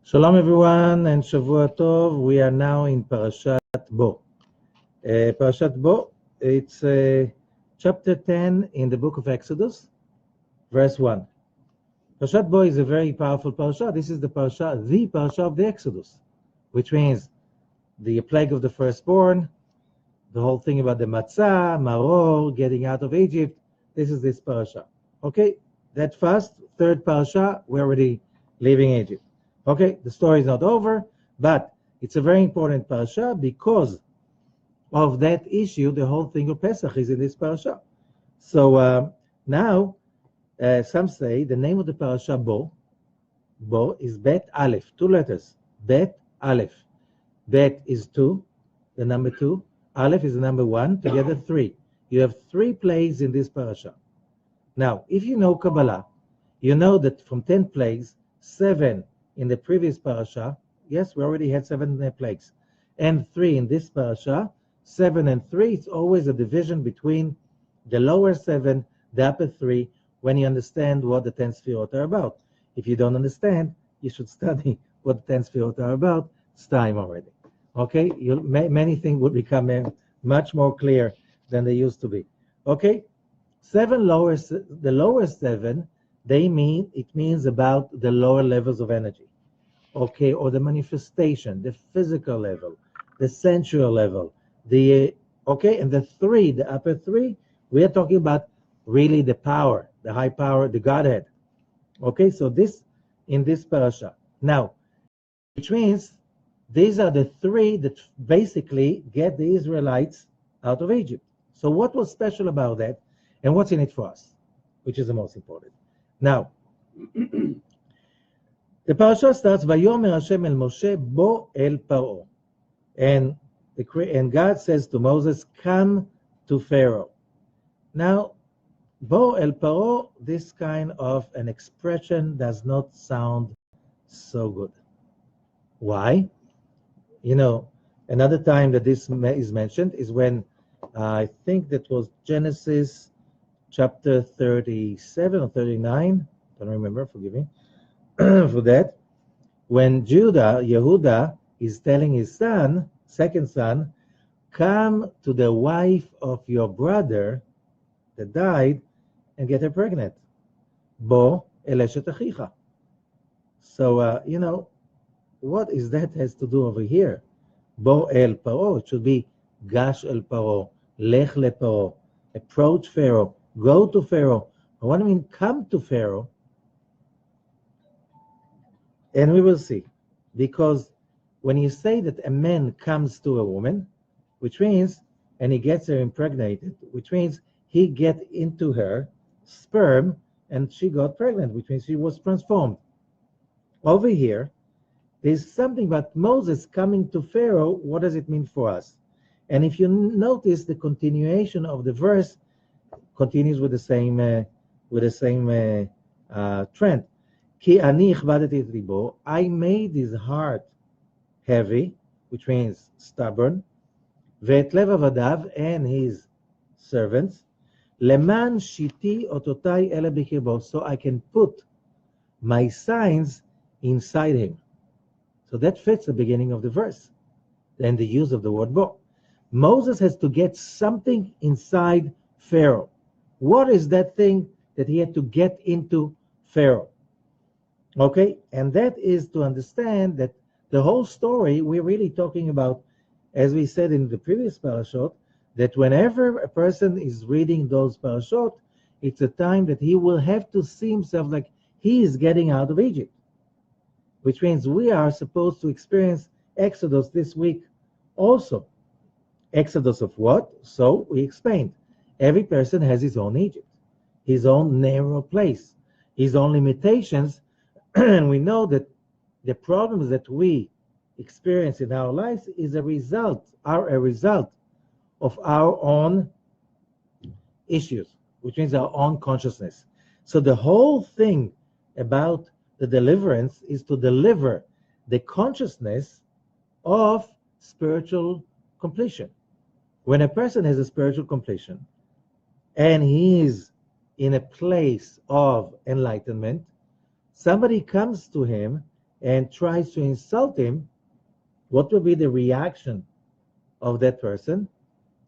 Shalom everyone and Shavua Tov. We are now in Parashat Bo. Parashat Bo, it's chapter 10 in the book of Exodus, verse 1. Parashat Bo is a very powerful parasha. This is the parasha of the Exodus, which means the plague of the firstborn, the whole thing about the matzah, maror, getting out of Egypt. This is this parasha. Okay, that fast, third parasha, we're already leaving Egypt. Okay, the story is not over, but it's a very important parasha because of that issue. The whole thing of Pesach is in this parasha. So now, some say the name of the parasha Bo is Bet Aleph, 2 letters. Bet Aleph. Bet is 2, the number 2. Aleph is the number 1, together 3. You have 3 plagues in this parasha. Now, if you know Kabbalah, you know that from 10 plagues, 7 in the previous parasha, yes, we already had 7 plagues, and 3 in this parasha, 7 and 3, it's always a division between the lower 7, the upper 3, when you understand what the 10 sefirot are about. If you don't understand, you should study what the 10 sefirot are about. It's time already. Okay, many things would become much more clear than they used to be. Okay, the lower 7, it means about the lower levels of energy, okay, or the manifestation, the physical level, the sensual level, and the 3, the upper 3, we are talking about really the power, the high power, the Godhead. Okay, so this in this parasha. Now, which means these are the 3 that basically get the Israelites out of Egypt. So what was special about that, and what's in it for us, which is the most important? Now, the parasha starts, Vayomer Hashem el Moshe bo el Paro. And God says to Moses, come to Pharaoh. Now, bo el Paro, this kind of an expression does not sound so good. Why? You know, another time that this is mentioned is when, I think that was Genesis chapter 37 or 39, don't remember, forgive me for that, when Yehuda is telling his son, second son, come to the wife of your brother that died and get her pregnant. Bo eleshet achicha. So, you know, what is that has to do over here? Bo el Paro, it should be Gash el Paro, Lech le Paro, approach Pharaoh, go to Pharaoh. What do I mean, come to Pharaoh? And we will see. Because when you say that a man comes to a woman, which means, and he gets her impregnated, which means he get into her sperm and she got pregnant, which means she was transformed. Over here, there's something about Moses coming to Pharaoh. What does it mean for us? And if you notice, the continuation of the verse continues with the same trend. Ki ani ichbadeti et libo, I made his heart heavy, which means stubborn, ve'et lev avadav, and his servants, leman shiti ototai ele bikirbo, so I can put my signs inside him. So that fits the beginning of the verse, and the use of the word bo. Moses has to get something inside Pharaoh. What is that thing that he had to get into Pharaoh? Okay, and that is to understand that the whole story, we're really talking about, as we said in the previous parashot, that whenever a person is reading those parashot, it's a time that he will have to see himself like he is getting out of Egypt, which means we are supposed to experience Exodus this week also. Exodus of what? So we explained. Every person has his own Egypt, his own narrow place, his own limitations, and we know that the problems that we experience in our lives are a result of our own issues, which means our own consciousness. So the whole thing about the deliverance is to deliver the consciousness of spiritual completion. When a person has a spiritual completion and he is in a place of enlightenment, somebody comes to him and tries to insult him, what will be the reaction of that person?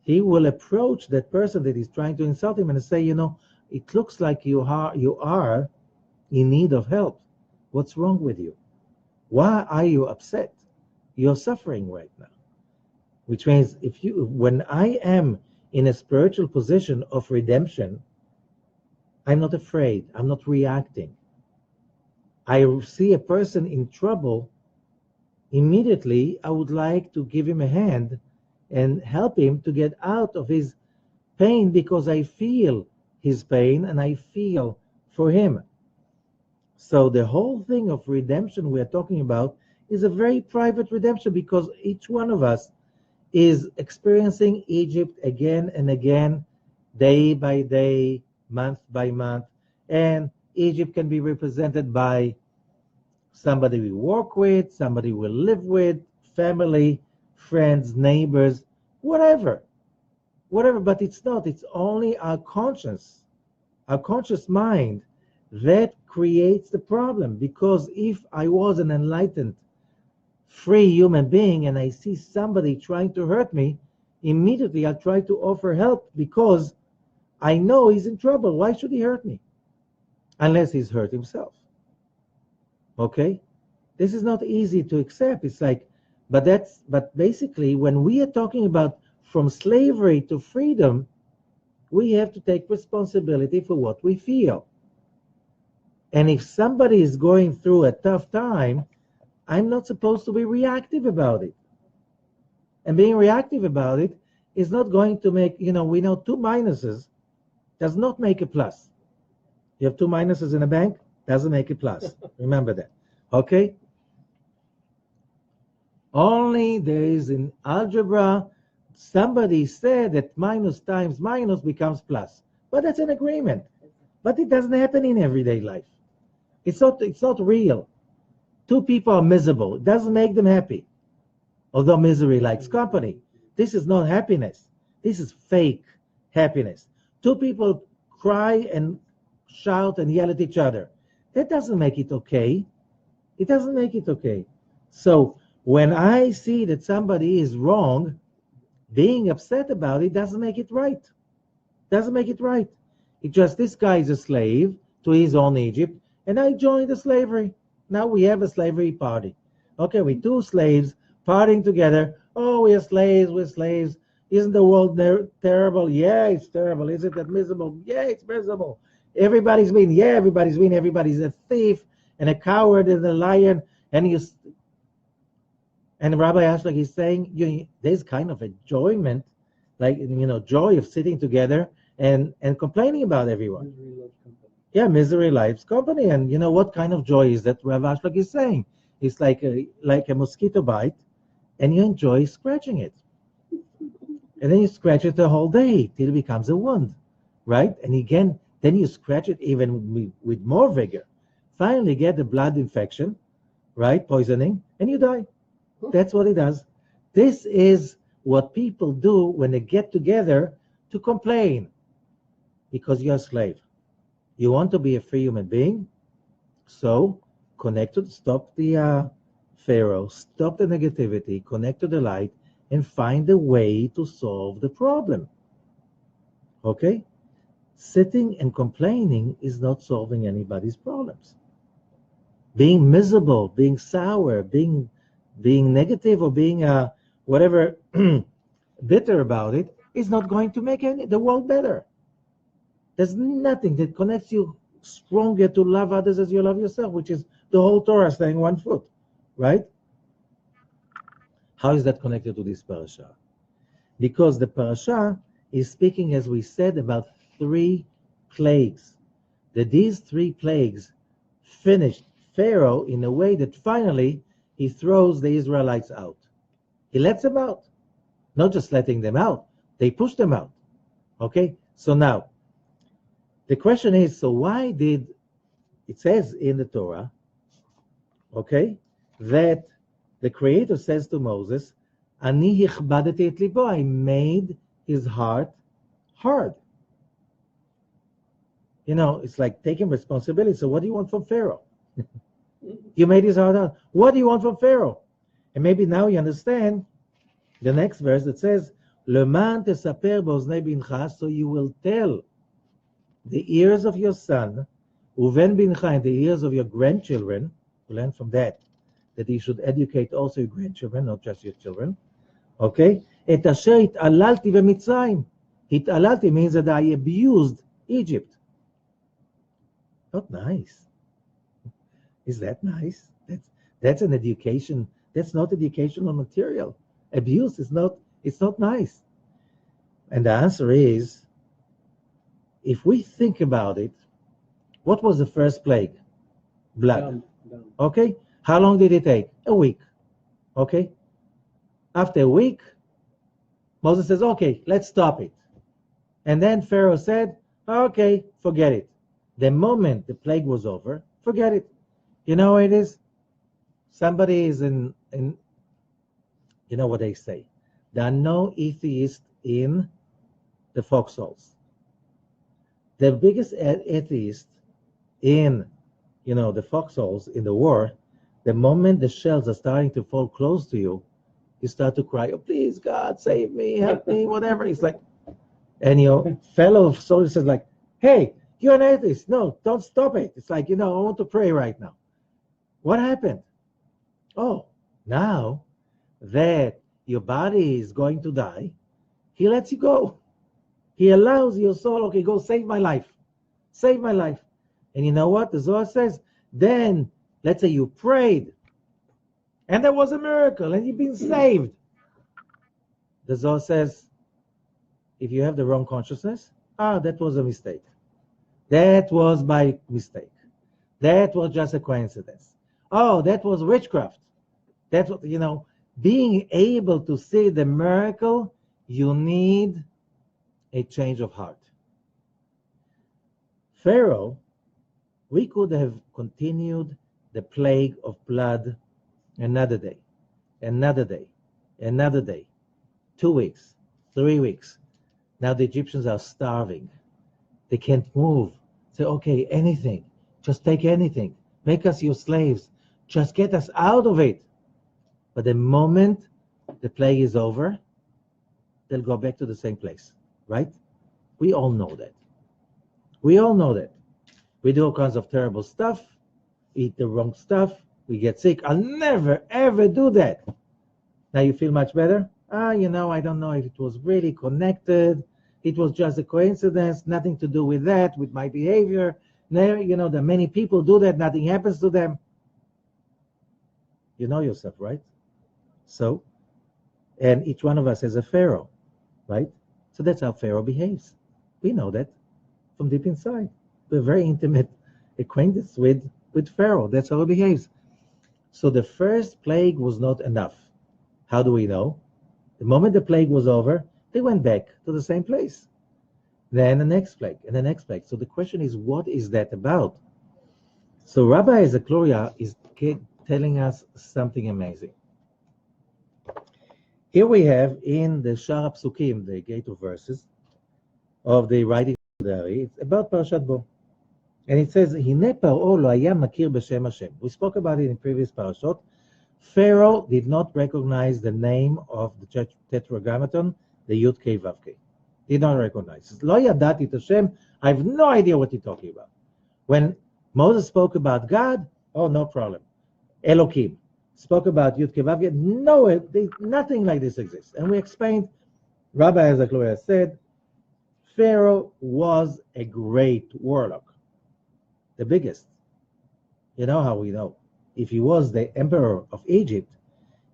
He will approach that person that is trying to insult him and say, it looks like you are in need of help. What's wrong with you? Why are you upset? You're suffering right now. Which means when I am in a spiritual position of redemption, I'm not afraid. I'm not reacting. I see a person in trouble, immediately I would like to give him a hand and help him to get out of his pain, because I feel his pain and I feel for him. So the whole thing of redemption we're talking about is a very private redemption, because each one of us is experiencing Egypt again and again, day by day, month by month. And Egypt can be represented by somebody we work with, somebody we live with, family, friends, neighbors, whatever. But it's not. It's only our conscious mind that creates the problem. Because if I was an enlightened, free human being and I see somebody trying to hurt me, immediately I'll try to offer help, because I know he's in trouble. Why should he hurt me? Unless he's hurt himself. Okay? This is not easy to accept. It's like, but basically, when we are talking about from slavery to freedom, we have to take responsibility for what we feel. And if somebody is going through a tough time, I'm not supposed to be reactive about it. And being reactive about it is not going to make, we know 2 minuses does not make a plus. You have 2 minuses in a bank, doesn't make a plus. Remember that. Okay? Only there is in algebra, somebody said that minus times minus becomes plus. But that's an agreement. But it doesn't happen in everyday life. It's not real. 2 people are miserable. It doesn't make them happy. Although misery likes company. This is not happiness. This is fake happiness. 2 people cry and shout and yell at each other. That doesn't make it okay. It doesn't make it okay. So when I see that somebody is wrong, being upset about it doesn't make it right. Doesn't make it right. It's just this guy is a slave to his own Egypt, and I joined the slavery. Now we have a slavery party. Okay, we 2 slaves partying together. Oh, we're slaves. Isn't the world terrible? Yeah, it's terrible. Isn't that miserable? Yeah, it's miserable. Everybody's been. Yeah, everybody's been. Everybody's a thief and a coward and a lion. And Rabbi Ashlag is saying, there's kind of enjoyment, like, joy of sitting together and complaining about everyone. Misery loves company. And what kind of joy is that Rabbi Ashlag is saying? It's like a mosquito bite, and you enjoy scratching it. And then you scratch it the whole day till it becomes a wound, right? And again, then you scratch it even with more vigor. Finally get a blood infection, right? Poisoning, and you die. That's what it does. This is what people do when they get together to complain, because you're a slave. You want to be a free human being, so stop the Pharaoh, stop the negativity, connect to the light, and find a way to solve the problem. Okay? Sitting and complaining is not solving anybody's problems. Being miserable, being sour, being negative, or being whatever bitter about it is not going to make the world better. There's nothing that connects you stronger to love others as you love yourself, which is the whole Torah staying 1 foot, right? How is that connected to this parasha? Because the parasha is speaking, as we said, about 3 plagues. That these 3 plagues finished Pharaoh in a way that finally he throws the Israelites out. He lets them out. Not just letting them out, they push them out. Okay? So now, the question is, so why did, it says in the Torah, okay, that the Creator says to Moses, Ani hichbadeti et libo, I made his heart hard. It's like taking responsibility. So what do you want from Pharaoh? You made his heart hard. What do you want from Pharaoh? And maybe now you understand the next verse that says, Leman tesaper b'oznei bincha, so you will tell the ears of your son, uven bincha, and the ears of your grandchildren, to learn from that you should educate also your grandchildren, not just your children. Okay? Et asher it'alalti b'mitzrayim. It'alalti means that I abused Egypt. Not nice. Is that nice? That's an education. That's not educational material. Abuse is not, it's not nice. And the answer is, if we think about it, what was the first plague? Blood. Okay? How long did it take? A week. Okay? After a week, Moses says, okay, let's stop it. And then Pharaoh said, okay, forget it. The moment the plague was over, forget it. You know what it is? Somebody is in you know what they say. There are no atheists in the foxholes. The biggest atheist in, the foxholes in the war, the moment the shells are starting to fall close to you, you start to cry, oh, please, God, save me, help me, whatever. It's like, and your fellow soldier says like, hey, you're an atheist. No, don't stop it. It's like, I want to pray right now. What happened? Oh, now that your body is going to die, he lets you go. He allows your soul, okay, go save my life. Save my life. And you know what? The Zohar says, then, let's say you prayed, and there was a miracle, and you've been saved. The Zohar says, if you have the wrong consciousness, that was a mistake. That was by mistake. That was just a coincidence. Oh, that was witchcraft. That's what, being able to see the miracle, you need a change of heart. Pharaoh, we could have continued the plague of blood another day, another day, another day, 2 weeks, 3 weeks. Now the Egyptians are starving. They can't move. Say, okay, anything. Just take anything. Make us your slaves. Just get us out of it. But the moment the plague is over, they'll go back to the same place, right? We all know that. We all know that. We do all kinds of terrible stuff, eat the wrong stuff, we get sick. I'll never, ever do that. Now you feel much better? I don't know if it was really connected. It was just a coincidence, nothing to do with that, with my behavior. There, that many people do that, nothing happens to them. You know yourself, right? So, and each one of us has a Pharaoh, right? So that's how Pharaoh behaves. We know that from deep inside. We're very intimate acquaintance with Pharaoh. That's how he behaves. So the first plague was not enough. How do we know? The moment the plague was over, they went back to the same place. Then the next plague, and the next plague. So the question is, what is that about? So Rabbi Zakloria is telling us something amazing. Here we have in the Shara Psukim, the gate of verses of the writing diary, it's about Parashat Bo. And it says, Hine Paro lo haya makir b'shem Hashem. We spoke about it in previous parashot. Pharaoh did not recognize the name of the Tetragrammaton, the Youdkevitch. Did not recognize. Lo yadati et Hashem. I have no idea what you're talking about. When Moses spoke about God, oh, no problem. Elohim spoke about Youdkevitch. No, nothing like this exists. And we explained, Rabbi Zakloria said, Pharaoh was a great warlock. The biggest. You know how we know. If he was the emperor of Egypt,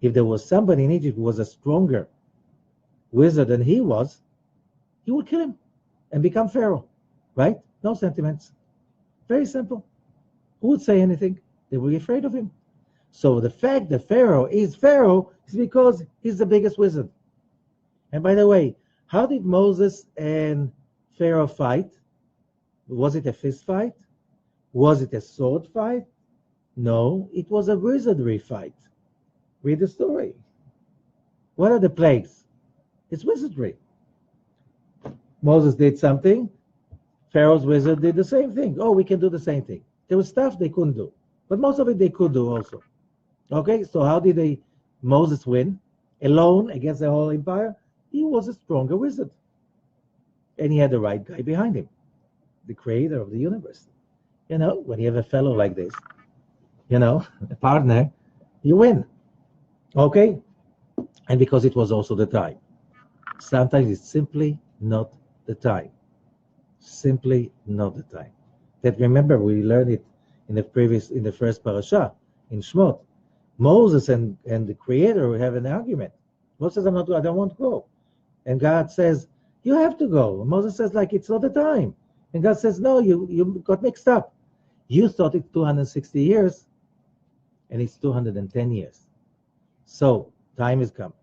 if there was somebody in Egypt who was a stronger wizard than he was, he would kill him and become Pharaoh. Right? No sentiments. Very simple. Who would say anything? They would be afraid of him. So the fact that Pharaoh is because he's the biggest wizard. And by the way, how did Moses and Pharaoh fight? Was it a fist fight? Was it a sword fight? No, it was a wizardry fight. Read the story. What are the plagues? It's wizardry. Moses did something. Pharaoh's wizard did the same thing. Oh, we can do the same thing. There was stuff they couldn't do. But most of it they could do also. Okay, so how did Moses win? Alone against the whole empire? He was a stronger wizard. And he had the right guy behind him, the creator of the universe. When you have a fellow like this, a partner, you win. Okay? And because it was also the time. Sometimes it's simply not the time. Simply not the time. That remember we learned it in the first parasha in Shmot. Moses and the Creator have an argument. Moses says, I don't want to go. And God says, you have to go. And Moses says, it's not the time. And God says, no, you got mixed up. You thought it's 260 years, and it's 210 years. So time has come.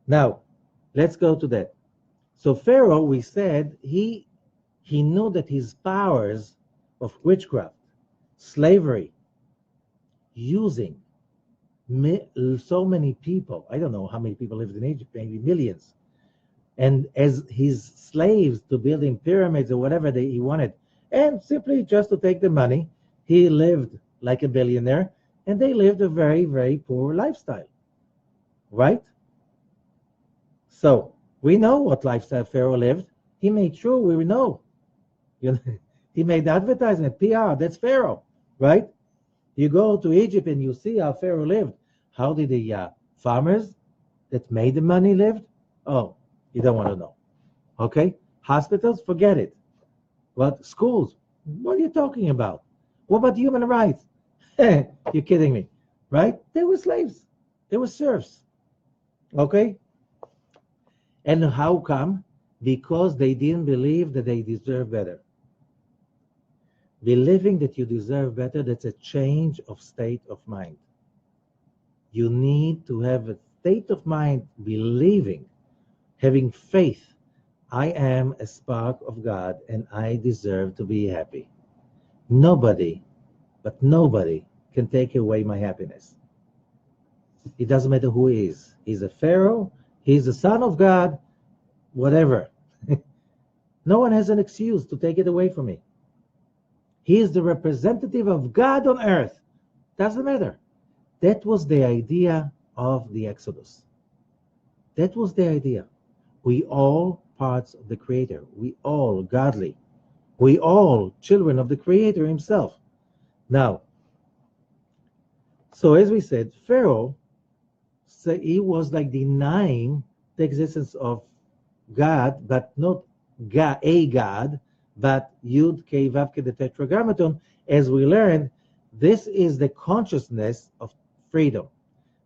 Now, let's go to that. So Pharaoh, we said, he knew that his powers of witchcraft, slavery, using so many people, I don't know how many people lived in Egypt, maybe millions, and as his slaves to building pyramids or whatever he wanted, and simply just to take the money, he lived like a billionaire, and they lived a very, very poor lifestyle, right? So we know what lifestyle Pharaoh lived. He made sure we know. He made advertisement, PR, that's Pharaoh, right? You go to Egypt and you see how Pharaoh lived. How did the farmers that made the money lived? Oh, you don't want to know. Okay? Hospitals, forget it. What? Schools? What are you talking about? What about human rights? You're kidding me, right? They were slaves. They were serfs. Okay? And how come? Because they didn't believe that they deserve better. Believing that you deserve better, that's a change of state of mind. You need to have a state of mind believing, having faith. I am a spark of God and I deserve to be happy. Nobody, but nobody can take away my happiness. It doesn't matter who he is. He's a Pharaoh, he's the son of God, whatever. No one has an excuse to take it away from me. He is the representative of God on earth. Doesn't matter. That was the idea of the Exodus. That was the idea. We all parts of the Creator. We all godly. We all children of the Creator himself. Now, so as we said, Pharaoh, so he was like denying the existence of God, but not God, a God, but Youdkevitch, the Tetragrammaton. As we learned, this is the consciousness of freedom,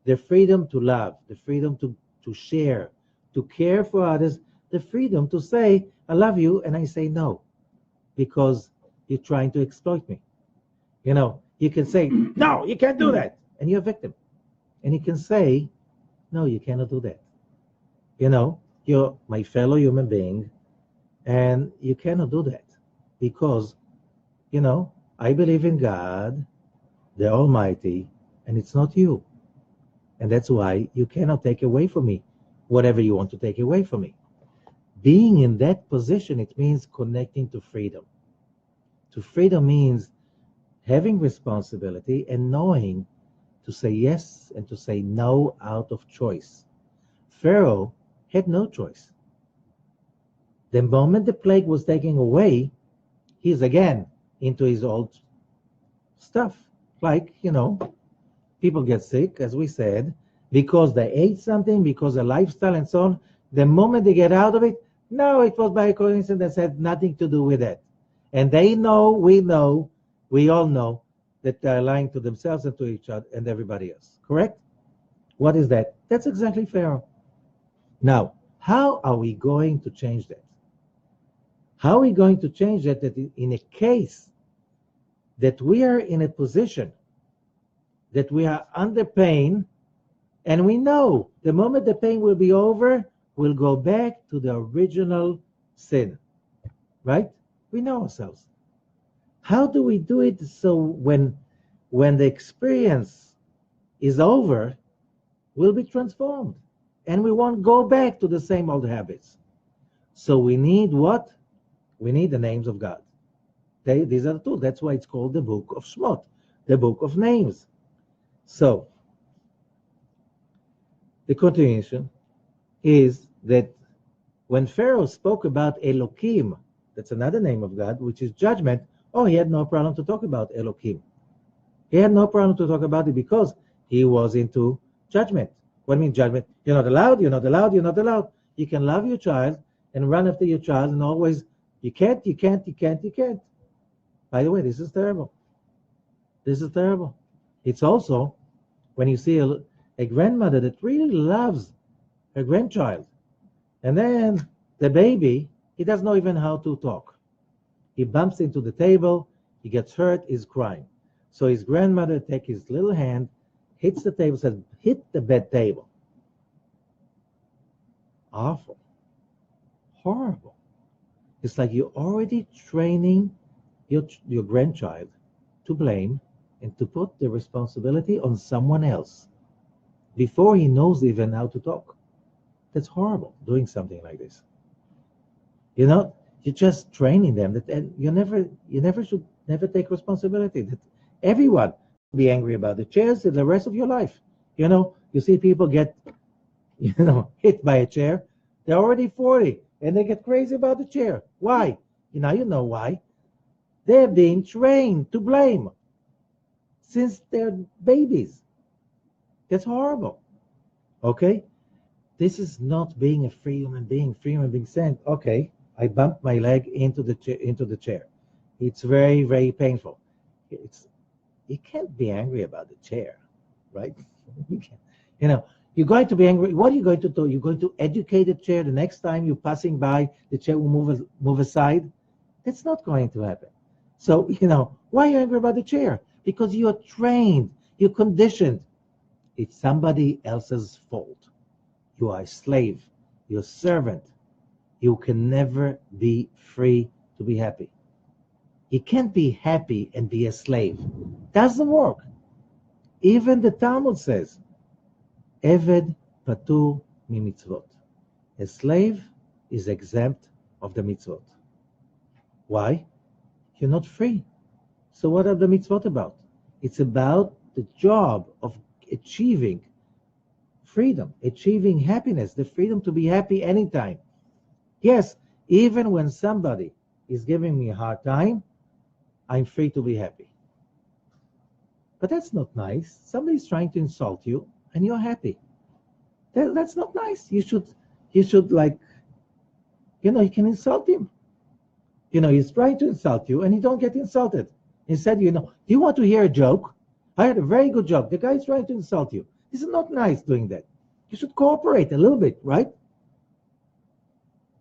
the freedom to love, the freedom to share, to care for others, the freedom to say, I love you, and I say no, because you're trying to exploit me. You can say, no, you can't do that, and you're a victim. And you can say, no, you cannot do that. You're my fellow human being, and you cannot do that because, I believe in God, the Almighty, and it's not you. And that's why you cannot take away from me whatever you want to take away from me. Being in that position, it means connecting to freedom. To freedom means having responsibility and knowing to say yes and to say no out of choice. Pharaoh had no choice. The moment the plague was taken away, he's again into his old stuff. Like, people get sick, as we said, because they ate something, because of lifestyle and so on. The moment they get out of it, no, it was by coincidence, had nothing to do with it. And they know, we all know that they're lying to themselves and to each other and everybody else. Correct? What is that? That's exactly Pharaoh. Now, how are we going to change that? How are we going to change that in a case that we are in a position that we are under pain, and we know the moment the pain will be over, we'll go back to the original sin, right? We know ourselves. How do we do it so when the experience is over, we'll be transformed, and we won't go back to the same old habits? So we need what? We need the names of God. These are the tools. That's why it's called the book of Shmot. the book of names. So, the continuation is that when Pharaoh spoke about Elohim, that's another name of God, which is judgment, he had no problem to talk about Elohim. He had no problem to talk about it because he was into judgment. What do you mean judgment? You're not allowed, you're not allowed, you're not allowed. You can love your child and run after your child and always, you can't. By the way, this is terrible. This is terrible. It's also when you see a grandmother that really loves her grandchild, and then the baby, he doesn't know even how to talk. He bumps into the table, he gets hurt, he's crying. So his grandmother takes his little hand, hits the table, says, hit the bed table. Awful. Horrible. It's like you're already training your grandchild to blame and to put the responsibility on someone else before he knows even how to talk. That's horrible, doing something like this. You're just training them that you should never take responsibility. That everyone be angry about the chairs the rest of your life. You see people get, hit by a chair. They're already 40 and they get crazy about the chair. Why? You know why. They're being trained to blame since they're babies. That's horrible. Okay? This is not being a free human being. Free human being saying, okay, I bumped my leg into the chair. It's very, very painful. You can't be angry about the chair, right? You can't. You're going to be angry. What are you going to do? You're going to educate the chair. The next time you're passing by, the chair will move aside. That's not going to happen. So, why are you angry about the chair? Because you are trained, you're conditioned. It's somebody else's fault. You are a slave, you're a servant. You can never be free to be happy. You can't be happy and be a slave. Doesn't work. Even the Talmud says, Eved patur mi-mitzvot. A slave is exempt of the mitzvot. Why? You're not free. So what are the mitzvot about? It's about the job of achieving freedom, achieving happiness, the freedom to be happy anytime. Yes, even when somebody is giving me a hard time, I'm free to be happy. But that's not nice. Somebody's trying to insult you and you're happy. That's not nice. You should you can insult him. He's trying to insult you and you don't get insulted. Instead, do you want to hear a joke? I had a very good joke. The guy is trying to insult you. This is not nice doing that. You should cooperate a little bit, right?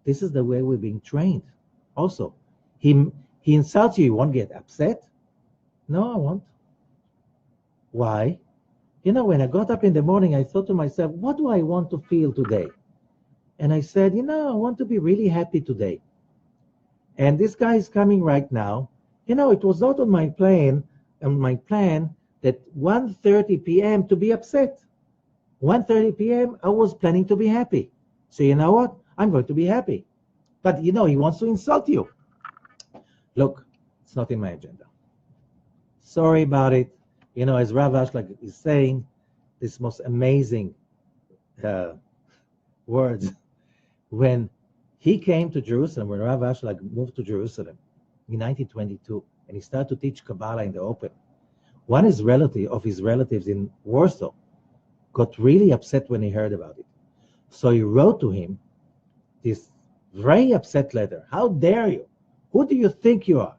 This is the way we're being trained. Also, he insults you, you won't get upset? No, I won't. Why? When I got up in the morning, I thought to myself, what do I want to feel today? And I said, I want to be really happy today. And this guy is coming right now. It was not on my plan that 1:30 p.m. to be upset. 1:30 p.m. I was planning to be happy. So you know what? I'm going to be happy. But he wants to insult you. Look, it's not in my agenda. Sorry about it. As Rav Ashlag is saying, this most amazing words. When he came to Jerusalem, when Rav Ashlag moved to Jerusalem in 1922, and he started to teach Kabbalah in the open, one of his relatives in Warsaw got really upset when he heard about it. So he wrote to him this very upset letter. How dare you? Who do you think you are?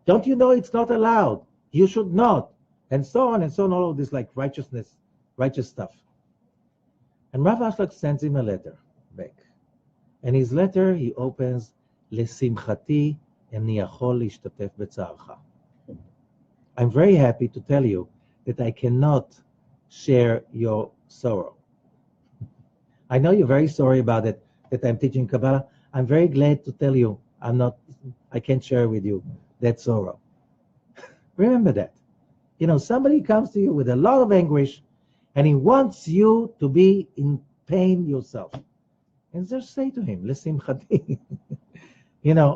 Don't you know it's not allowed? You should not. And so on, all of this righteous stuff. And Rav Ashlag sends him a letter back. And his letter, he opens, Lesimchati ani yachol lishtatef betzarcha. I'm very happy to tell you that I cannot share your sorrow. I know you're very sorry about it, that I'm teaching Kabbalah. I'm very glad to tell you I can't share with you that sorrow. Remember that. Somebody comes to you with a lot of anguish and he wants you to be in pain yourself. And just say to him, Lesimchati.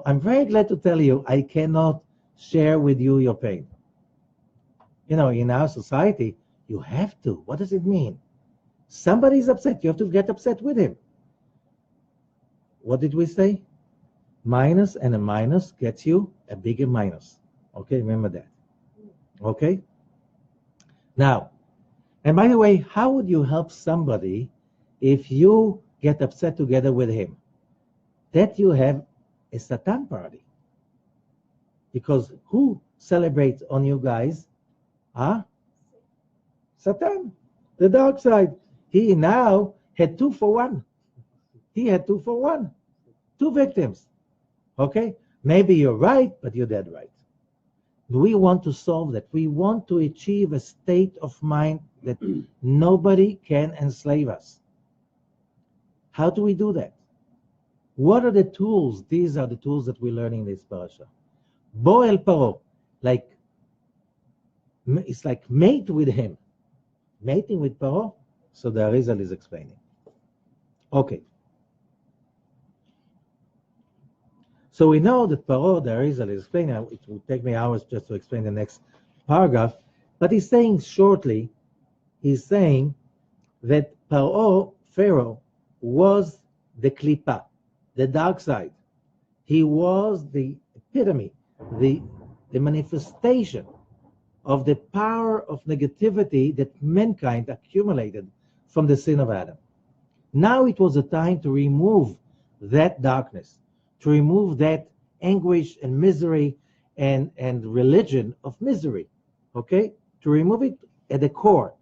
I'm very glad to tell you I cannot share with you your pain. In our society, you have to. What does it mean? Somebody's upset. You have to get upset with him. What did we say? Minus and a minus gets you a bigger minus. Okay, remember that. Okay? Now, and by the way, how would you help somebody if you get upset together with him? That you have a Satan party. Because who celebrates on you guys? Huh? Satan, the dark side. He now had 2 for 1. He had 2 for 1. 2 victims. Okay? Maybe you're right, but you're dead right. We want to solve that. We want to achieve a state of mind that nobody can enslave us. How do we do that? What are the tools? These are the tools that we're learning in this parasha. Bo el Paro, it's like mate with him. Mating with Paro. So the Arizal is explaining. Okay. So we know that Paro, the Arizal is explaining. It will take me hours just to explain the next paragraph. But he's saying shortly, he's saying that Pharaoh, was the klipa, the dark side. He was the epitome, the manifestation of the power of negativity that mankind accumulated from the sin of Adam. Now it was a time to remove that darkness, to remove that anguish and misery and religion of misery, okay? To remove it at the core.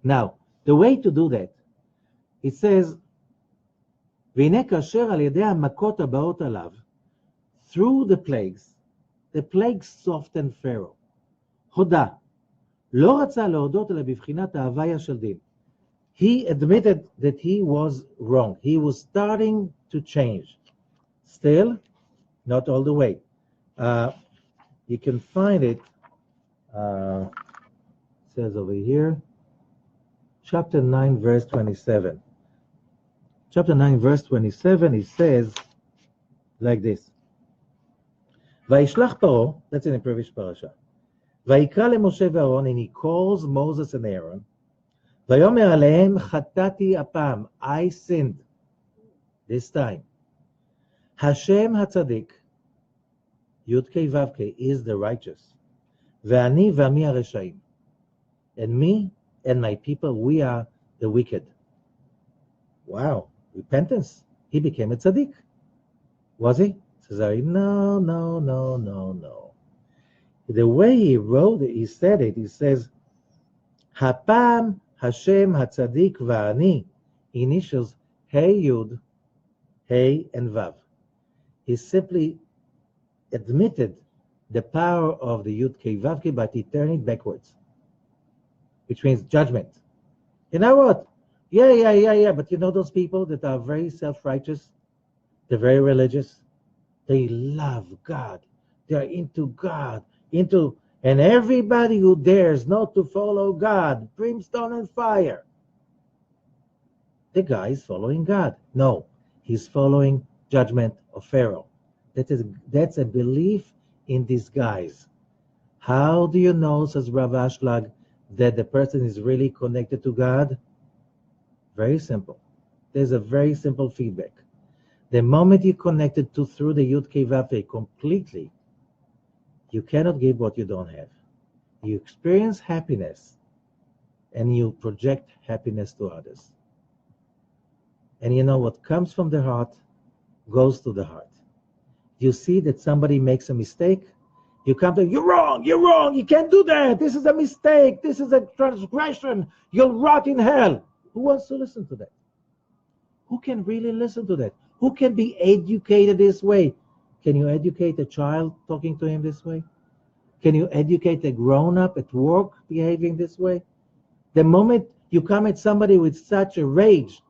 Now, the way to do that, it says, והנה כאשר על ידי המכות הבאות עליו, through the plagues softened Pharaoh. הודה, לא רצה להודות אלא בבחינת ההוויה של דין. He admitted that he was wrong. He was starting to change. Still, not all the way. You can find it, it says over here, chapter 9, verse 27. Chapter 9, verse 27, it says like this. וישלח פרעה, that's in the previous parasha. ויקרא למשה ואהרון, and he calls Moses and Aaron. ויאמר עליהם, חטאתי הפעם, I sinned. This time. Hashem הצדיק, Youdkevitch is the righteous. ואני ועמי הרשעים. And me and my people, we are the wicked. Wow, repentance. He became a tzaddik. Was he? Says, no. The way he wrote it, he said it, he says, Hapam Hashem HaTzadik Va'ani, initials Hey Yud, Hey and Vav. He simply admitted the power of the Youdkevitch, but he turned it backwards, which means judgment. You know what? Yeah, but you know those people that are very self-righteous? They're very religious. They love God. They're into God. And everybody who dares not to follow God, brimstone and fire. The guy is following God. No, he's following judgment of Pharaoh. That's a belief in disguise. How do you know, says Rav Ashlag, that the person is really connected to God? Very simple. There's a very simple feedback. The moment you connected to through the Youdkevitch completely, you cannot give what you don't have. You experience happiness and you project happiness to others. And you know what comes from the heart goes to the heart. You see that somebody makes a mistake, you come to, you're wrong, you can't do that, this is a mistake, this is a transgression, you'll rot in hell. Who wants to listen to that? Who can really listen to that? Who can be educated this way? Can you educate a child talking to him this way? Can you educate a grown-up at work behaving this way? The moment you come at somebody with such a rage,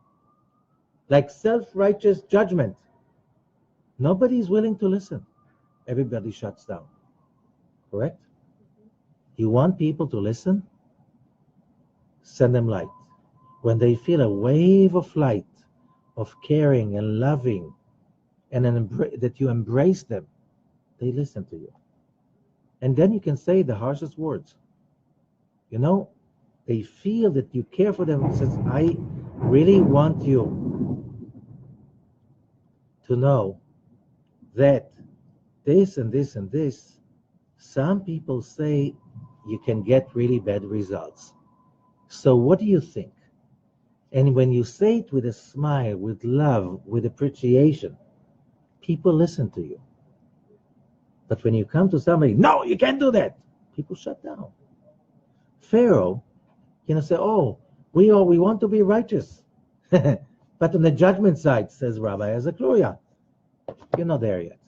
like self-righteous judgment, nobody is willing to listen. Everybody shuts down. Correct? You want people to listen? Send them light. When they feel a wave of light, of caring and loving, and that you embrace them, they listen to you. And then you can say the harshest words. You know, they feel that you care for them. It says, I really want you to know that this and this and this, some people say you can get really bad results. So what do you think? And when you say it with a smile, with love, with appreciation, people listen to you. But when you come to somebody, no, you can't do that, people shut down. Pharaoh, say, oh, we want to be righteous. But on the judgment side, says Rabbi Azakluria, you're not there yet.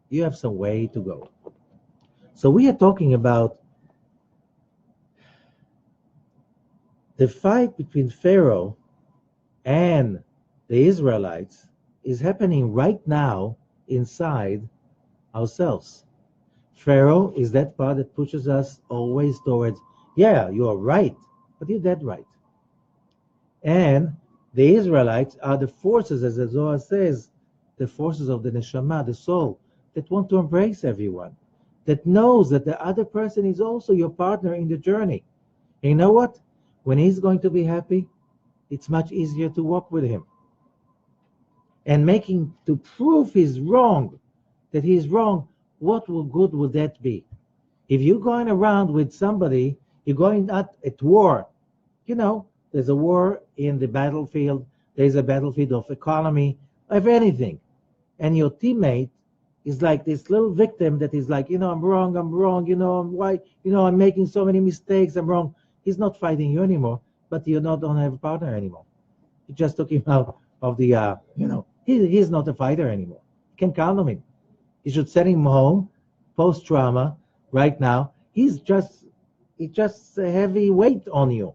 You have some way to go. So we are talking about the fight between Pharaoh and the Israelites is happening right now inside ourselves. Pharaoh is that part that pushes us always towards, yeah, you're right, but you're dead right. And the Israelites are the forces, as the Zohar says, the forces of the neshama, the soul, that want to embrace everyone, that knows that the other person is also your partner in the journey. And you know what? When he's going to be happy, it's much easier to walk with him. And to prove he's wrong, that he's wrong, what good would that be? If you're going around with somebody, you're going out at war. There's a war in the battlefield. There's a battlefield of economy, of anything. And your teammate is like this little victim that is like, I'm wrong, why, I'm making so many mistakes, I'm wrong. He's not fighting you anymore, but you don't have a partner anymore. You just took him out of the, he's not a fighter anymore. You can count on him. You should send him home, post-trauma, right now. It's just a heavy weight on you.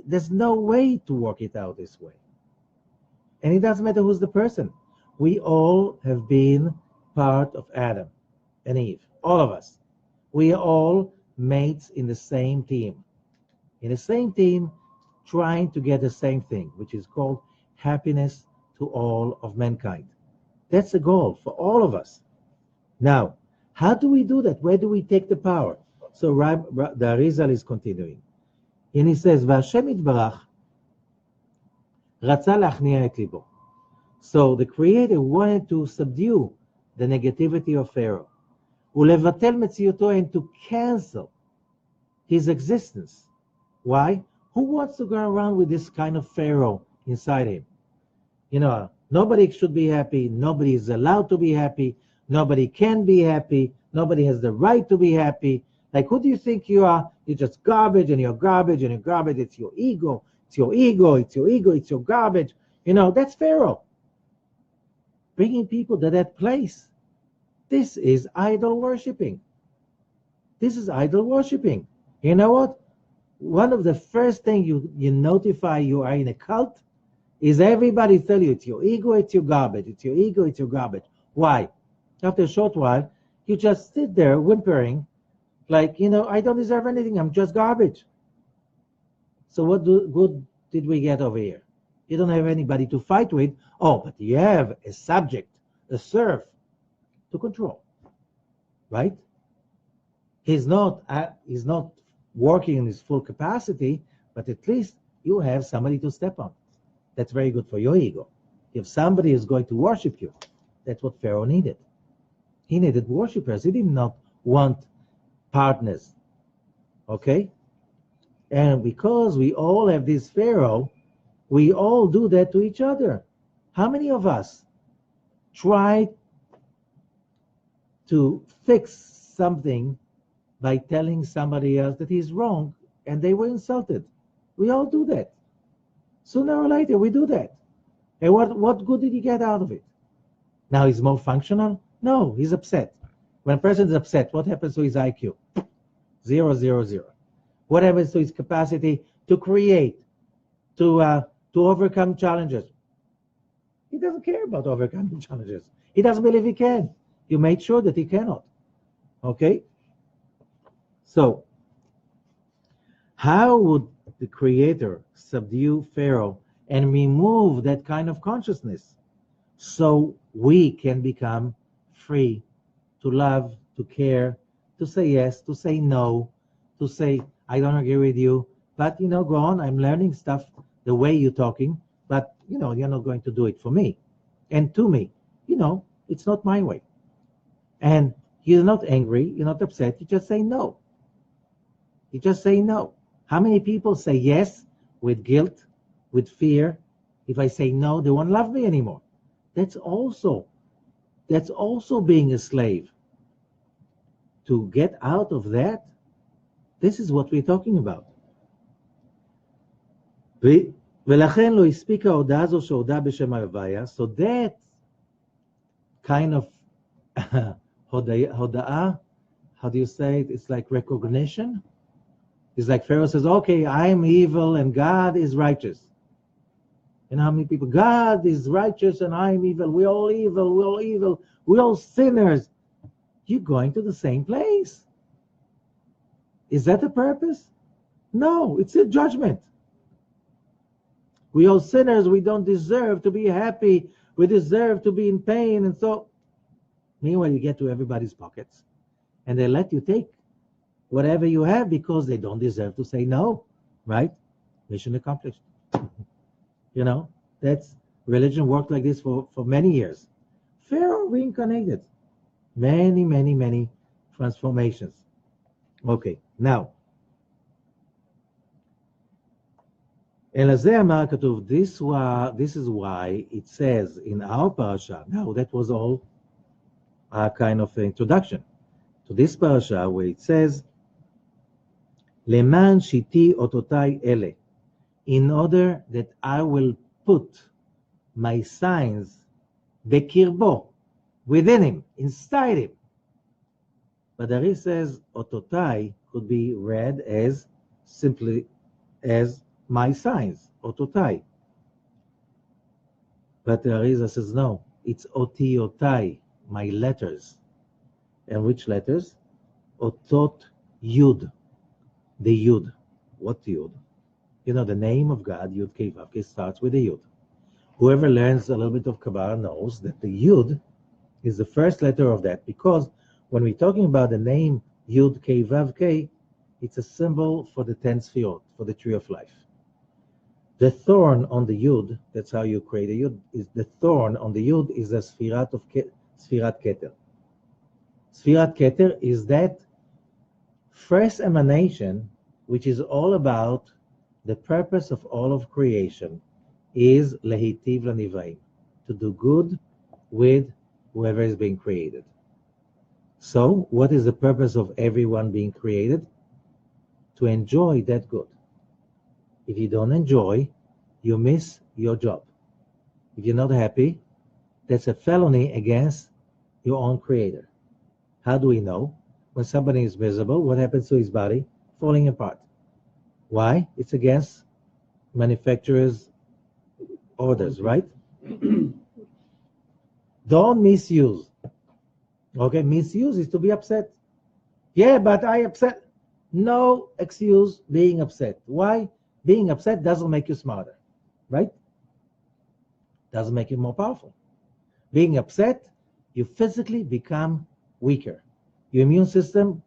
There's no way to work it out this way. And it doesn't matter who's the person. We all have been part of Adam and Eve, all of us. We are all mates in the same team. In the same team, trying to get the same thing, which is called happiness to all of mankind. That's the goal for all of us. Now, how do we do that? Where do we take the power? So the Arizal is continuing. And he says, V'Hashem Yitbarach Ratza lachniya et libo. So the Creator wanted to subdue the negativity of Pharaoh. Ulevatel metziyuto, and to cancel his existence. Why? Who wants to go around with this kind of Pharaoh inside him? Nobody should be happy. Nobody is allowed to be happy. Nobody can be happy. Nobody has the right to be happy. Like, who do you think you are? You're just garbage, and you're garbage, and you're garbage. It's your ego. It's your ego. It's your ego. It's your garbage. That's Pharaoh. Bringing people to that place. This is idol worshiping. This is idol worshiping. You know what? One of the first things you notify you are in a cult is everybody tell you it's your ego, it's your garbage. It's your ego, it's your garbage. Why? After a short while, you just sit there whimpering, like, I don't deserve anything. I'm just garbage. So what good did we get over here? You don't have anybody to fight with. Oh, but you have a subject, a serf to control, right? He's not working in his full capacity, but at least you have somebody to step on. That's very good for your ego. If somebody is going to worship you, that's what Pharaoh needed. He needed worshipers. He did not want partners. Okay? And because we all have this Pharaoh, we all do that to each other. How many of us try to fix something by telling somebody else that he's wrong and they were insulted? We all do that. Sooner or later, we do that. And what good did he get out of it? Now he's more functional? No, he's upset. When a person is upset, what happens to his IQ? 0, 0, 0. What happens to his capacity to create, to overcome challenges? He doesn't care about overcoming challenges. He doesn't believe he can. You made sure that he cannot. Okay? So, how would the Creator subdue Pharaoh and remove that kind of consciousness so we can become free to love, to care, to say yes, to say no, to say, I don't agree with you, but go on. I'm learning stuff the way you're talking, but you're not going to do it for me and to me. It's not my way. And you're not angry, you're not upset, you just say no. You just say no. How many people say yes with guilt, with fear? If I say no, they won't love me anymore. That's also being a slave. To get out of that, this is what we're talking about. ולכן לא הספיקה ההודעה הזו שהודה בשם ההוויה, so that kind of הודעה, how do you say it? It's like recognition. It's like Pharaoh says, okay, I'm evil and God is righteous. And how many people, God is righteous and I'm evil. We're all evil, we're all evil, we're all sinners. You're going to the same place. Is that the purpose? No, it's a judgment. We all sinners, we don't deserve to be happy. We deserve to be in pain. And so, meanwhile, you get to everybody's pockets. And they let you take whatever you have because they don't deserve to say no, right? Mission accomplished. That's religion worked like this for many years. Pharaoh reincarnated. Many, many, many transformations. Okay, now. אלא זה אמר כתוב, this is why it says in our parasha, now that was all a kind of introduction to this parasha where it says, למען שיתי אותותיי אלה, in order that I will put my signs בקרבו, within him, inside him. But the Ari says, אותותיי could be read as simply as my signs, ototai. But the Arizal says, no, it's otiotai, my letters. And which letters? Otot Yud, the Yud. What Yud? The name of God, Youdkevitch, starts with a Yud. Whoever learns a little bit of Kabbalah knows that the Yud is the first letter of that, because when we're talking about the name Youdkevitch, it's a symbol for the 10 Sfirot, for the tree of life. The thorn on the Yud, that's how you create a Yud, is the thorn on the Yud is a Sfirat Keter. Sfirat Keter is that first emanation, which is all about the purpose of all of creation, is Lehitiv Lanivaim, to do good with whoever is being created. So, what is the purpose of everyone being created? To enjoy that good. If you don't enjoy, you miss your job. If you're not happy, that's a felony against your own creator. How do we know? When somebody is miserable, what happens to his body? Falling apart. Why? It's against manufacturer's orders, right? Don't misuse. Okay, misuse is to be upset. Yeah, but I upset. No excuse being upset. Why? Being upset doesn't make you smarter, right? Doesn't make you more powerful. Being upset, you physically become weaker. Your immune system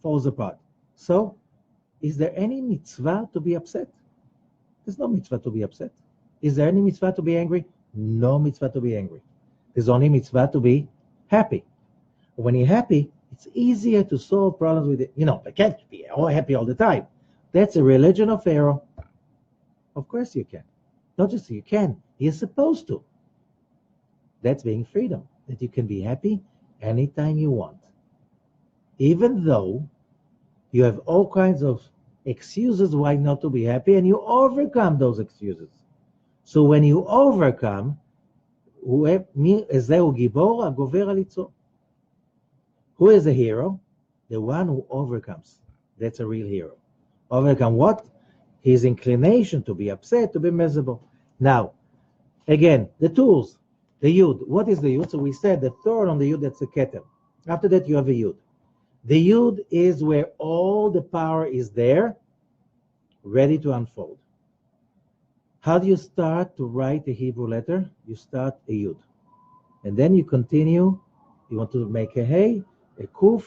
falls apart. So, is there any mitzvah to be upset? There's no mitzvah to be upset. Is there any mitzvah to be angry? No mitzvah to be angry. There's only mitzvah to be happy. When you're happy, it's easier to solve problems with it. I can't be all happy all the time. That's a religion of Pharaoh. Of course you can. Not just you can, you're supposed to. That's being freedom, that you can be happy anytime you want. Even though you have all kinds of excuses why not to be happy, and you overcome those excuses. So when you overcome, who is a hero? The one who overcomes. That's a real hero. Overcome what? His inclination to be upset, to be miserable. Now, again, the tools, the Yud. What is the Yud? So we said the thorn on the Yud, that's a keter. After that, you have a Yud. The Yud is where all the power is there, ready to unfold. How do you start to write a Hebrew letter? You start a Yud. And then you continue. You want to make a Hey, a Kuf.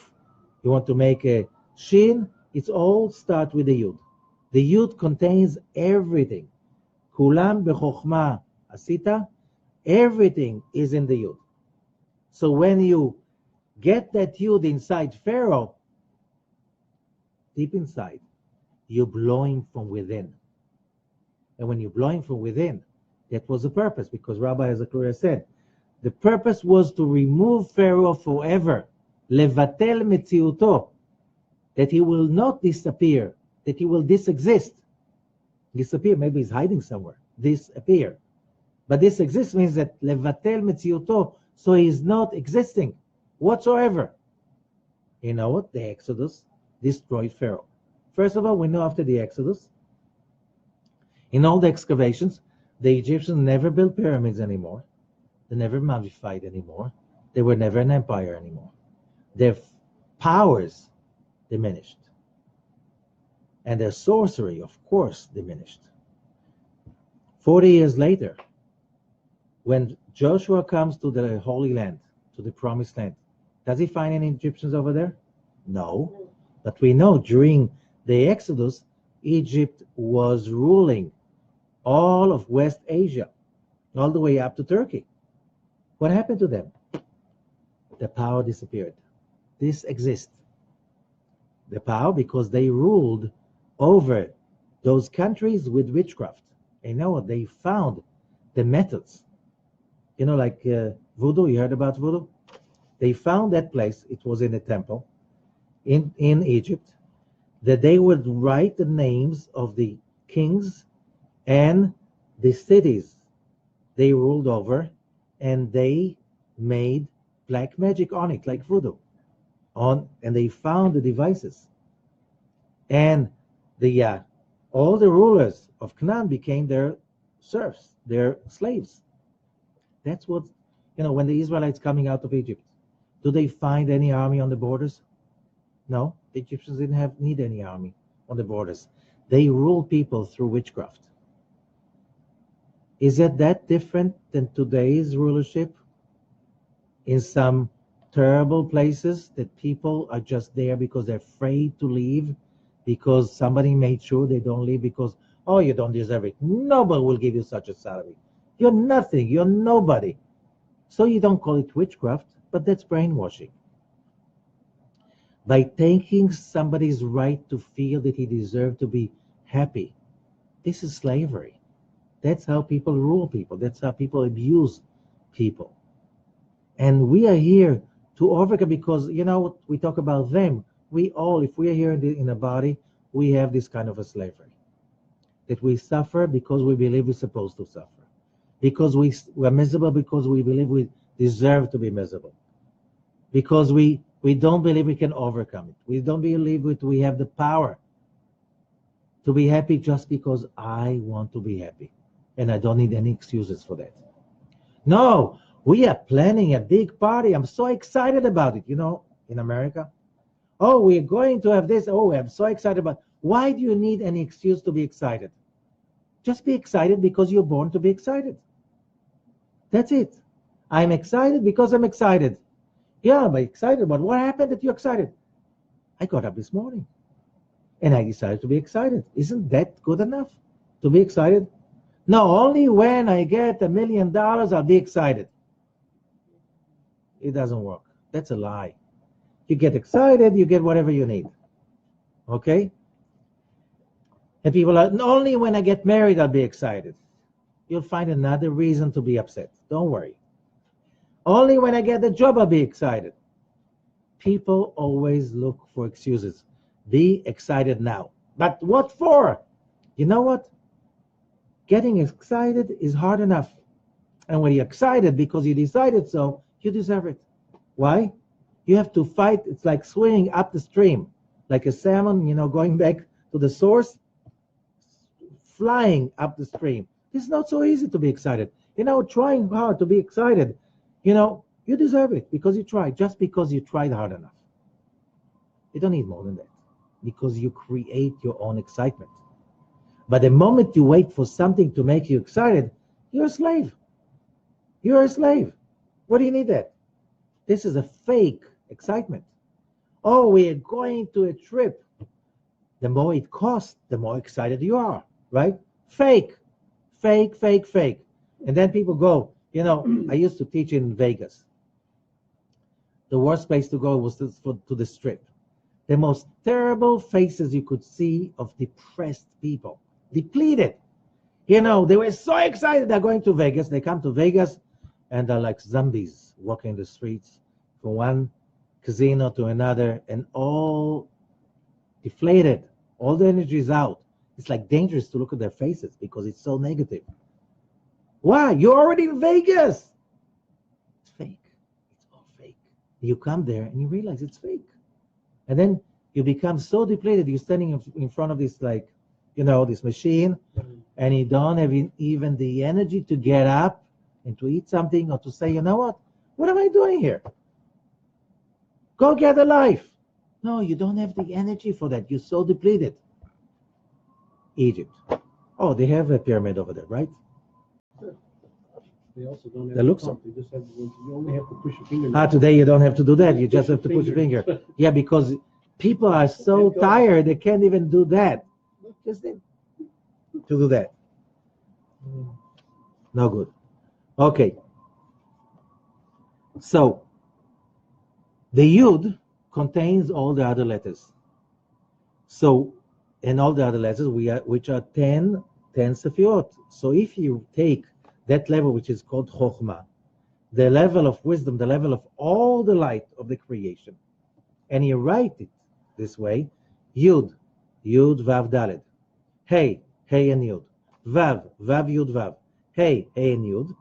You want to make a Shin. It's all start with the Yud. The Yud contains everything. Kulam bechokma asita, everything is in the Yud. So when you get that Yud inside Pharaoh, deep inside, you're blowing from within. And when you're blowing from within, that was the purpose, because Rabbi Zechariah said, the purpose was to remove Pharaoh forever, levatel metziuto, that he will not disappear, that he will disexist. Disappear, maybe he's hiding somewhere. Disappear. But this exists means that levatel metziuto, so he's not existing whatsoever. You know what? The Exodus destroyed Pharaoh. First of all, we know after the Exodus, in all the excavations, the Egyptians never built pyramids anymore. They never mummified anymore. They were never an empire anymore. Their powers diminished. And their sorcery, of course, diminished. 40 years later, when Joshua comes to the Holy Land, to the Promised Land, does he find any Egyptians over there? No. But we know during the Exodus, Egypt was ruling all of West Asia, all the way up to Turkey. What happened to them? The power disappeared. This exists. The power, because they ruled over those countries with witchcraft. You know what? They found the methods. You know, like voodoo, you heard about voodoo? They found that place, it was in a temple in Egypt, that they would write the names of the kings and the cities they ruled over, and they made black magic on it, like voodoo. And they found the devices. And all the rulers of Canaan became their serfs, their slaves. That's what, when the Israelites coming out of Egypt, do they find any army on the borders? No, the Egyptians didn't need any army on the borders. They ruled people through witchcraft. Is it that different than today's rulership? In some terrible places that people are just there because they're afraid to leave, because somebody made sure they don't leave because, oh, you don't deserve it. Nobody will give you such a salary. You're nothing. You're nobody. So you don't call it witchcraft, but that's brainwashing. By taking somebody's right to feel that he deserves to be happy, this is slavery. That's how people rule people. That's how people abuse people. And we are here to overcome, because, we talk about them. We all, if we are here in a body, we have this kind of a slavery. That we suffer because we believe we're supposed to suffer. Because we're miserable because we believe we deserve to be miserable. Because we don't believe we can overcome it. We don't believe we have the power to be happy just because I want to be happy. And I don't need any excuses for that. No, we are planning a big party. I'm so excited about it, in America. Oh, we're going to have this. Oh, I'm so excited about it. Why do you need any excuse to be excited? Just be excited because you're born to be excited. That's it. I'm excited because I'm excited. Yeah, I'm excited, but what happened that you're excited? I got up this morning and I decided to be excited. Isn't that good enough to be excited? No, only when I get $1 million, I'll be excited. It doesn't work. That's a lie. You get excited, you get whatever you need. Okay? And people are, only when I get married, I'll be excited. You'll find another reason to be upset. Don't worry. Only when I get the job, I'll be excited. People always look for excuses. Be excited now. But what for? You know what? Getting excited is hard enough. And when you're excited because you decided so, you deserve it. Why? You have to fight. It's like swimming up the stream. Like a salmon, going back to the source, flying up the stream. It's not so easy to be excited. Trying hard to be excited, you deserve it because you tried, just because you tried hard enough. You don't need more than that, because you create your own excitement. But the moment you wait for something to make you excited, you're a slave. You're a slave. What do you need that? This is a fake excitement. Oh, we are going to a trip The more it costs, the more excited you are, right? Fake, fake, fake, fake. And then people go, I used to teach in Vegas. The worst place to go was to the strip. The most terrible faces you could see of depressed people, depleted. They were so excited they're going to Vegas. They come to Vegas and they're like zombies walking the streets from one casino to another and all deflated. All the energy is out. It's like dangerous to look at their faces because it's so negative. Why? You're already in Vegas. It's fake. It's all fake. You come there and you realize it's fake. And then you become so depleted. You're standing in front of this, this machine, and you don't have even the energy to get up and to eat something or to say, you know what am I doing here? Go get a life. No, you don't have the energy for that. You're so depleted. Egypt. Oh, they have a pyramid over there, right? They also don't have That looks to pump. They just have you only have to push your finger. Today you don't have to do that. You just have to push your finger. Yeah, because people are so tired they can't even do that. Just to do that. No good. Okay. So the Yud contains all the other letters. So, and all the other letters which are 10 Sefirot. So if you take that level which is called Chokhmah, the level of wisdom, the level of all the light of the creation, and you write it this way, Yud, Vav, Daled, Hey, and Yud, Vav, Yud, Vav, Hey, and Yud,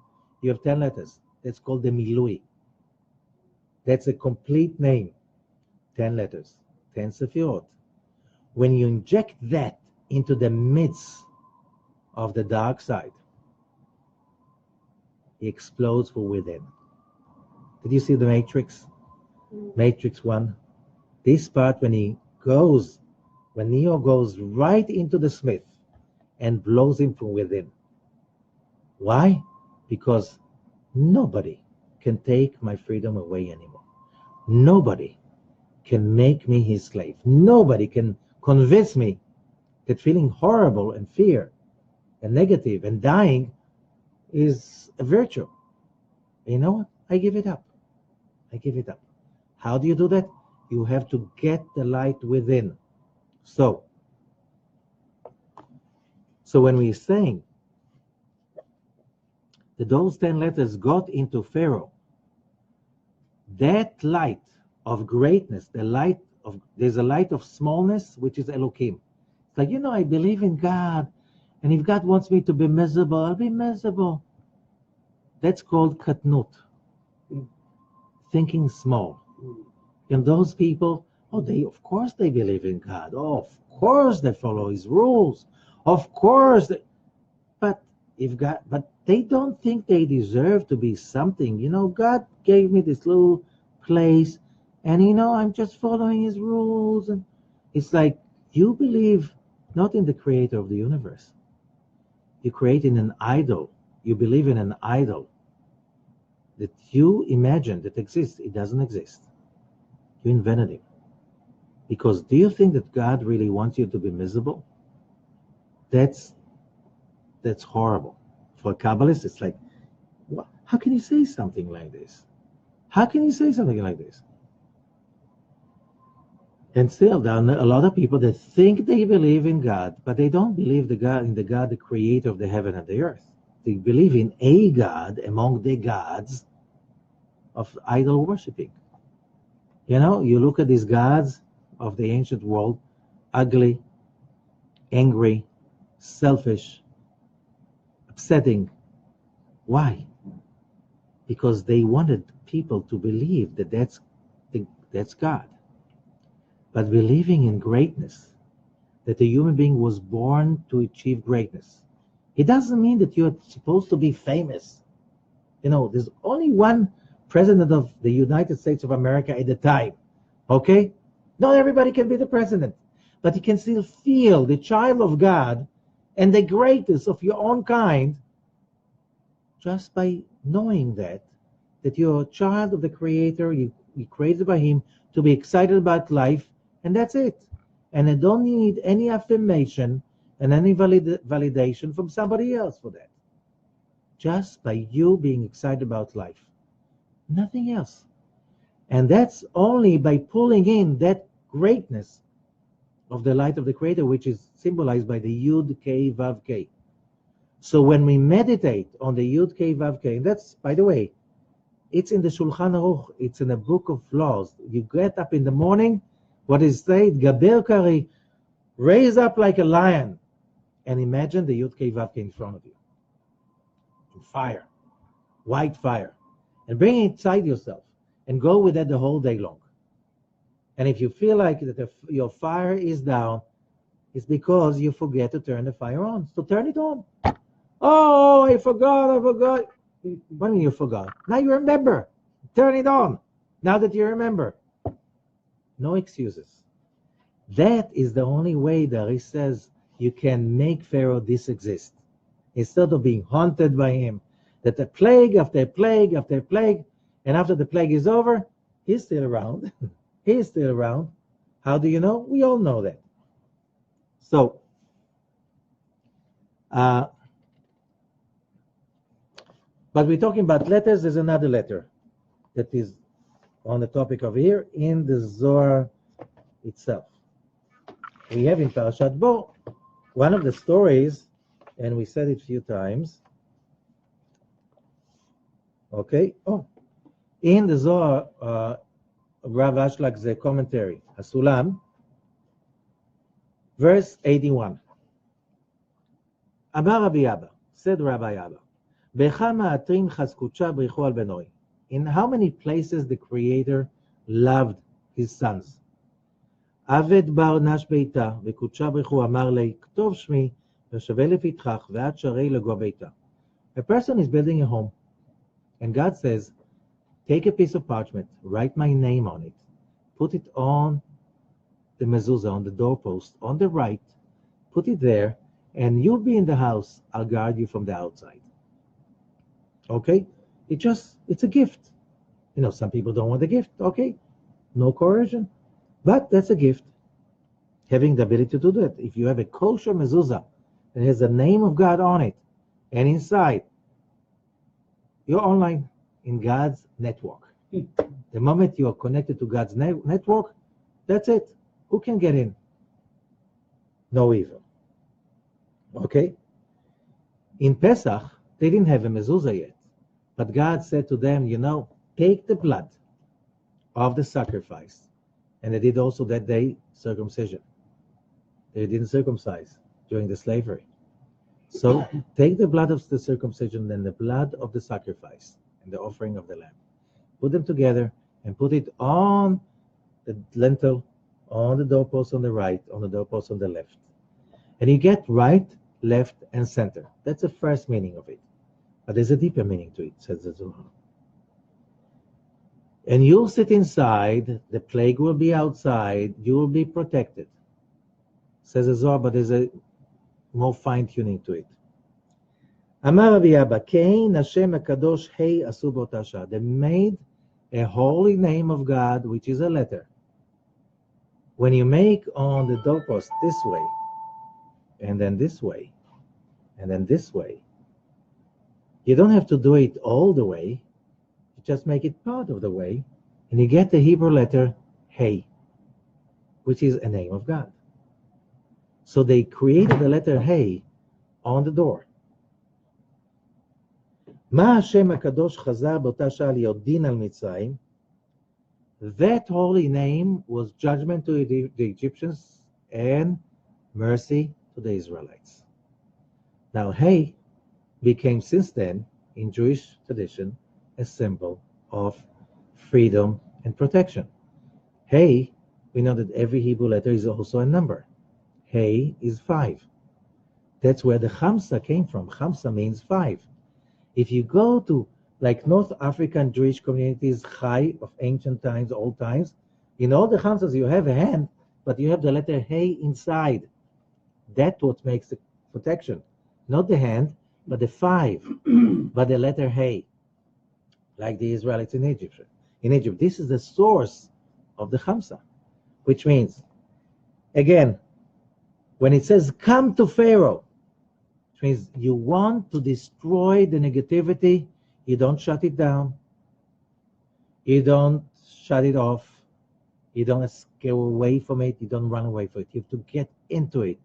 you have 10 letters. That's called the Milui. That's a complete name. 10 letters, 10 Sefirot. When you inject that into the midst of the dark side, it explodes from within. Did you see the Matrix? Matrix 1. This part when Neo goes right into the smith and blows him from within. Why? Because nobody can take my freedom away anymore. Nobody can make me his slave. Nobody can convince me that feeling horrible and fear and negative and dying is a virtue. You know what? I give it up. I give it up. How do you do that? You have to get the light within. So when we're saying that those 10 letters got into Pharaoh, that light of greatness, there's a light of smallness, which is Elohim. It's like, I believe in God, and if God wants me to be miserable, I'll be miserable. That's called katnut, thinking small. And those people, of course they believe in God. Oh, of course they follow his rules. Of course. But they don't think they deserve to be something. God gave me this little place, and I'm just following his rules. And it's like you believe not in the creator of the universe. You create in an idol. You believe in an idol that you imagine that exists. It doesn't exist. You invented it. Because do you think that God really wants you to be miserable? That's horrible. For a Kabbalist, it's like, how can you say something like this? How can you say something like this? And still, there are a lot of people that think they believe in God, but they don't believe in the God, the creator of the heaven and the earth. They believe in a God among the gods of idol worshiping. You look at these gods of the ancient world, ugly, angry, selfish, upsetting. Why? Because they wanted people to believe that that's God. But believing in greatness, that a human being was born to achieve greatness, it doesn't mean that you're supposed to be famous. There's only one president of the United States of America at the time, okay? Not everybody can be the president, but you can still feel the child of God and the greatness of your own kind just by knowing that you're a child of the Creator, you created by Him to be excited about life, and that's it. And I don't need any affirmation and any validation from somebody else for that. Just by you being excited about life. Nothing else. And that's only by pulling in that greatness of the light of the Creator, which is symbolized by the Youdkevitch. So when we meditate on the Youdkevitch, and that's, by the way, it's in the Shulchan Aruch, it's in a book of laws. You get up in the morning, what is said, Gaber Kari, raise up like a lion, and imagine the Youdkevitch in front of you. Fire, white fire, and bring it inside yourself, and go with that the whole day long. And if you feel like that your fire is down, it's because you forget to turn the fire on. So turn it on. Oh, I forgot. When you forgot, now you remember. Turn it on. Now that you remember. No excuses. That is the only way that he says you can make Pharaoh exist. Instead of being haunted by him, that the plague after plague after plague, and after the plague is over, he's still around. He's still around. How do you know? We all know that. So, but we're talking about letters. There's another letter that is on the topic of here in the Zohar itself. We have in Parashat Bo one of the stories, and we said it a few times. Okay. Oh, in the Zohar, Rav Ashlag's commentary, Hasulam, verse 81. Amar Rabbi Abba, said Rabbi Abba, Bechama atrin chazkucha brichu al benoi. In how many places the Creator loved his sons? Aved bar nash beita, vekucha brichu amar lei, ktov shmi, v'shaveh lefitchach, ve'at sharei lego beita. A person is building a home, and God says, take a piece of parchment, write my name on it, put it on the mezuzah, on the doorpost, on the right, put it there, and you'll be in the house. I'll guard you from the outside. Okay? It's a gift. You know, some people don't want the gift. Okay? No coercion. But that's a gift. Having the ability to do that. If you have a kosher mezuzah that has the name of God on it, and inside, you're online in God's network. The moment you are connected to God's network, that's it. Who can get in? No evil. Okay? In Pesach, they didn't have a mezuzah yet. But God said to them, take the blood of the sacrifice. And they did also that day circumcision. They didn't circumcise during the slavery. So take the blood of the circumcision and the blood of the sacrifice and the offering of the lamb. Put them together and put it on the lintel, on the doorpost on the right, on the doorpost on the left. And you get right, left, and center. That's the first meaning of it. But there's a deeper meaning to it, says the Zohar. And you'll sit inside, the plague will be outside, you will be protected. Says the Zohar, but there's a more fine-tuning to it. Amar Rabbi Abba, Kein Hashem HaKadosh Hei Asu B'ota Shah. They made a holy name of God, which is a letter. When you make on the doorpost this way, and then this way, and then this way, you don't have to do it all the way. You just make it part of the way, and you get the Hebrew letter Hey, which is a name of God. So they created the letter Hey on the door. Ma Hashem HaKadosh Chazar B'ota Shah Liot Din Al Mitzrayim. That holy name was judgment to the Egyptians and mercy to the Israelites. Now, Hey became since then, in Jewish tradition, a symbol of freedom and protection. Hey, we know that every Hebrew letter is also a number. Hey is 5. That's where the Chamsa came from. Chamsa means 5. If you go to like North African Jewish communities, Chai of ancient times, old times, in all the Chamsas you have a hand, but you have the letter Hey inside. That's what makes the protection. Not the hand, but the 5, but the letter Hey, like the Israelites in Egypt. This is the source of the Chamsa, which means Again, when it says come to Pharaoh, it means you want to destroy the negativity, you don't shut it down, you don't shut it off, you don't go away from it, you don't run away from it. You have to get into it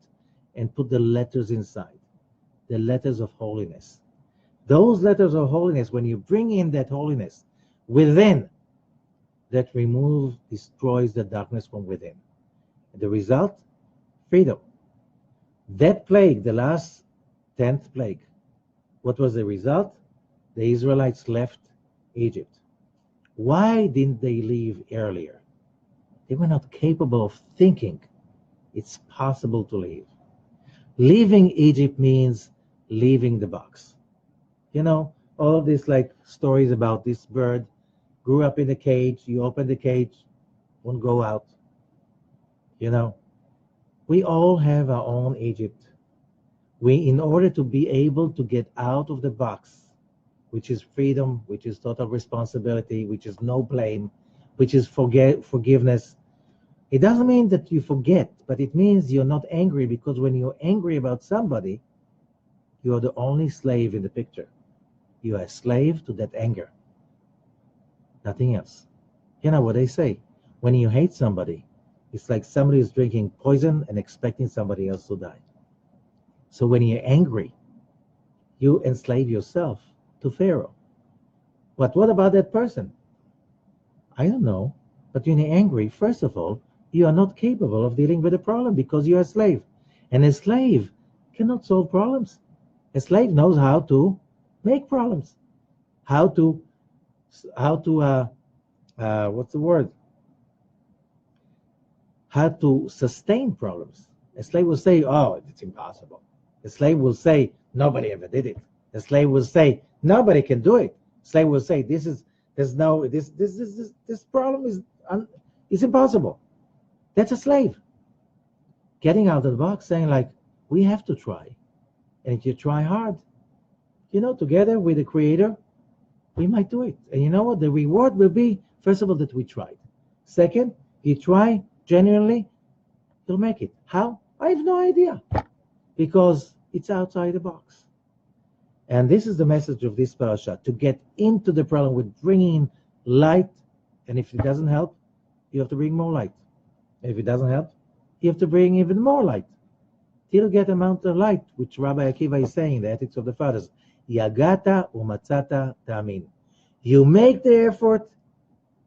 and put the letters inside, the letters of holiness. Those letters of holiness, when you bring in that holiness within, that destroys the darkness from within. And the result, freedom. That plague, the last 10th plague, what was the result? The Israelites left Egypt. Why didn't they leave earlier? They were not capable of thinking it's possible to leave. Leaving Egypt means leaving the box. You know, all these like stories about this bird grew up in a cage, you open the cage, won't go out. You know, we all have our own Egypt. In order to be able to get out of the box, which is freedom, which is total responsibility, which is no blame, which is forgiveness. It doesn't mean that you forget, but it means you're not angry, because when you're angry about somebody, you are the only slave in the picture. You are a slave to that anger. Nothing else. You know what they say? When you hate somebody, it's like somebody is drinking poison and expecting somebody else to die. So when you're angry, you enslave yourself to Pharaoh. But what about that person? I don't know. But when you're angry, first of all, you are not capable of dealing with a problem because you're a slave. And a slave cannot solve problems. A slave knows how to make problems, how to what's the word? How to sustain problems. A slave will say, "Oh, it's impossible." A slave will say, "Nobody ever did it." A slave will say, "Nobody can do it." A slave will say, "This problem is impossible." That's a slave getting out of the box, saying like, "We have to try, and if you try hard, together with the Creator, we might do it." And you know what? The reward will be, first of all, that we tried. Second, you try genuinely, you'll make it. How? I have no idea, because it's outside the box. And this is the message of this parasha, to get into the problem with bringing light. And if it doesn't help, you have to bring more light. If it doesn't help, you have to bring even more light, till you get amount of light, which Rabbi Akiva is saying, the Ethics of the Fathers. Yagata umatzata ta'amin. You make the effort,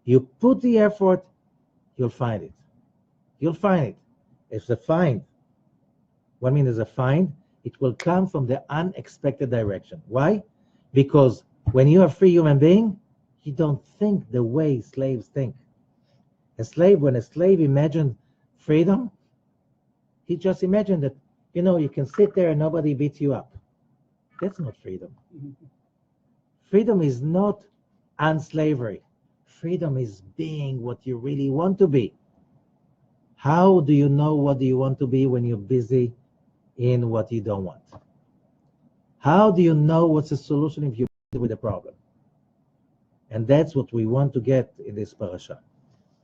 you put the effort, you'll find it. You'll find it. It's a find. What I mean is a find. It will come from the unexpected direction. Why? Because when you're a free human being, you don't think the way slaves think. When a slave imagined freedom, he just imagined that, you can sit there and nobody beats you up. That's not freedom. Freedom is not unslavery. Freedom is being what you really want to be. How do you know what you want to be when you're busy in what you don't want? How do you know what's the solution if you're busy with a problem? And that's what we want to get in this parasha.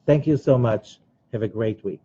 Thank you so much. Have a great week.